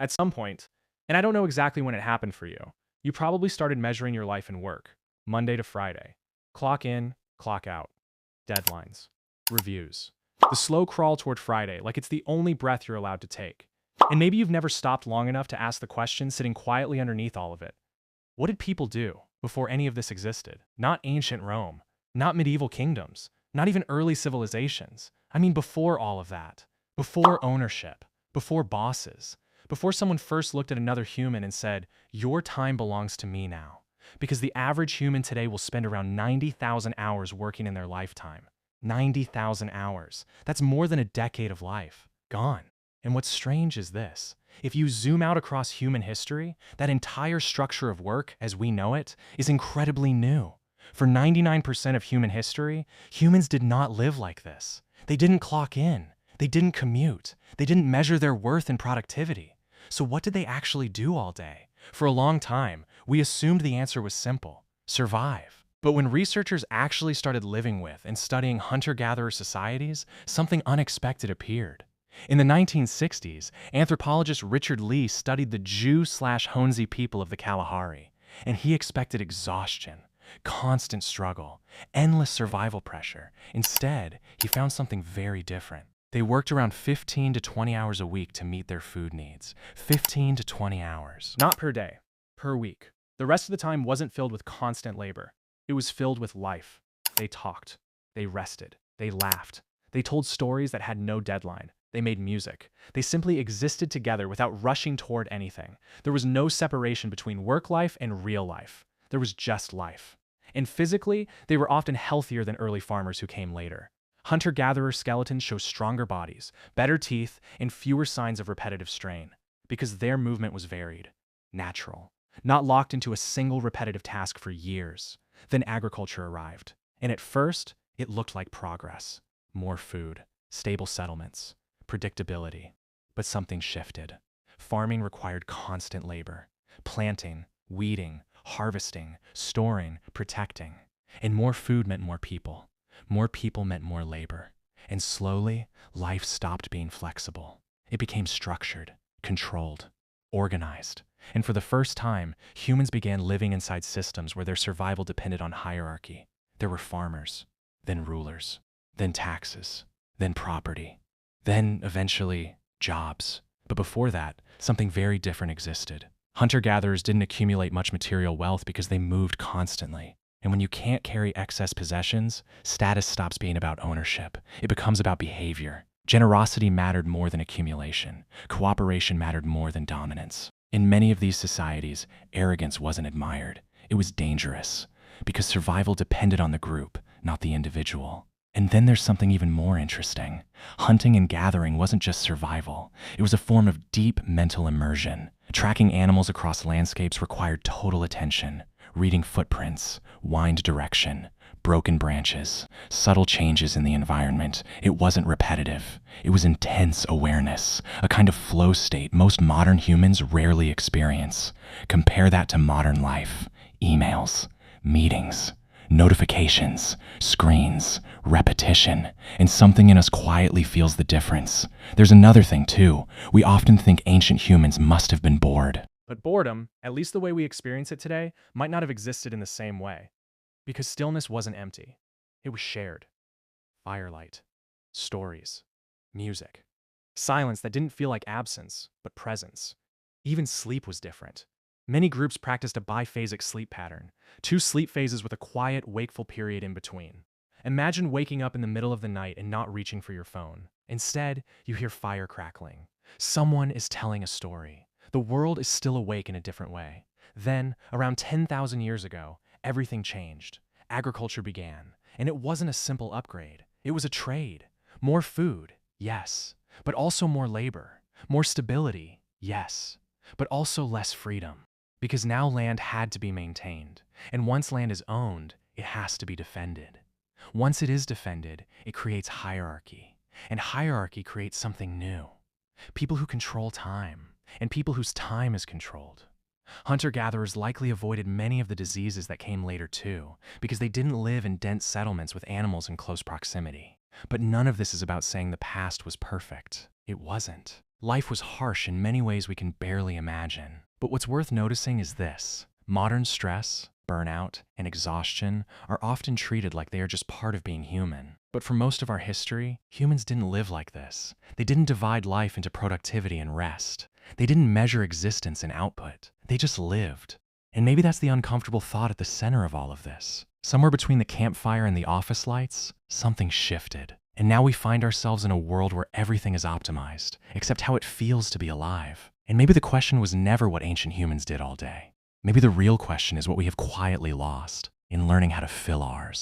At some point, and I don't know exactly when it happened for you probably started measuring your life and work, Monday to Friday. Clock in, clock out. Deadlines. Reviews. The slow crawl toward Friday, like it's the only breath you're allowed to take. And maybe you've never stopped long enough to ask the question sitting quietly underneath all of it. What did people do before any of this existed? Not ancient Rome, not medieval kingdoms, not even early civilizations. I mean, before all of that. Before ownership, before bosses, before someone first looked at another human and said, "Your time belongs to me now." Because the average human today will spend around 90,000 hours working in their lifetime. 90,000 hours. That's more than a decade of life. Gone. And what's strange is this. If you zoom out across human history, that entire structure of work, as we know it, is incredibly new. For 99% of human history, humans did not live like this. They didn't clock in. They didn't commute. They didn't measure their worth in productivity. So what did they actually do all day? For a long time, we assumed the answer was simple: survive. But when researchers actually started living with and studying hunter-gatherer societies, something unexpected appeared. In the 1960s, anthropologist Richard Lee studied the Jew/Honsi people of the Kalahari, and he expected exhaustion, constant struggle, endless survival pressure. Instead, he found something very different. They worked around 15 to 20 hours a week to meet their food needs. 15 to 20 hours. Not per day, per week. The rest of the time wasn't filled with constant labor. It was filled with life. They talked. They rested. They laughed. They told stories that had no deadline. They made music. They simply existed together without rushing toward anything. There was no separation between work life and real life. There was just life. And physically, they were often healthier than early farmers who came later. Hunter-gatherer skeletons show stronger bodies, better teeth, and fewer signs of repetitive strain, because their movement was varied, natural, not locked into a single repetitive task for years. Then agriculture arrived, and at first, it looked like progress. More food, stable settlements, predictability. But something shifted. Farming required constant labor, planting, weeding, harvesting, storing, protecting. And more food meant more people. More people meant more labor. And slowly, life stopped being flexible. It became structured, controlled, organized. And for the first time, humans began living inside systems where their survival depended on hierarchy. There were farmers, then rulers, then taxes, then property, then, eventually, jobs. But before that, something very different existed. Hunter-gatherers didn't accumulate much material wealth because they moved constantly. And when you can't carry excess possessions, status stops being about ownership. It becomes about behavior. Generosity mattered more than accumulation. Cooperation mattered more than dominance. In many of these societies, arrogance wasn't admired. It was dangerous, because survival depended on the group, not the individual. And then there's something even more interesting. Hunting and gathering wasn't just survival. It was a form of deep mental immersion. Tracking animals across landscapes required total attention. Reading footprints, wind direction, broken branches, subtle changes in the environment. It wasn't repetitive. It was intense awareness, a kind of flow state most modern humans rarely experience. Compare that to modern life. Emails, meetings, notifications, screens, repetition, and something in us quietly feels the difference. There's another thing too. We often think ancient humans must have been bored. But boredom, at least the way we experience it today, might not have existed in the same way. Because stillness wasn't empty. It was shared. Firelight. Stories. Music. Silence that didn't feel like absence, but presence. Even sleep was different. Many groups practiced a biphasic sleep pattern, 2 sleep phases with a quiet, wakeful period in between. Imagine waking up in the middle of the night and not reaching for your phone. Instead, you hear fire crackling. Someone is telling a story. The world is still awake in a different way. Then, around 10,000 years ago, everything changed. Agriculture began, and it wasn't a simple upgrade. It was a trade. More food, yes, but also more labor. More stability, yes, but also less freedom. Because now land had to be maintained, and once land is owned, it has to be defended. Once it is defended, it creates hierarchy, and hierarchy creates something new. People who control time, and people whose time is controlled. Hunter-gatherers likely avoided many of the diseases that came later too, because they didn't live in dense settlements with animals in close proximity. But none of this is about saying the past was perfect. It wasn't. Life was harsh in many ways we can barely imagine. But what's worth noticing is this. Modern stress, burnout, and exhaustion are often treated like they are just part of being human. But for most of our history, humans didn't live like this. They didn't divide life into productivity and rest. They didn't measure existence in output. They just lived. And maybe that's the uncomfortable thought at the center of all of this. Somewhere between the campfire and the office lights, something shifted. And now we find ourselves in a world where everything is optimized, except how it feels to be alive. And maybe the question was never what ancient humans did all day. Maybe the real question is what we have quietly lost in learning how to fill ours.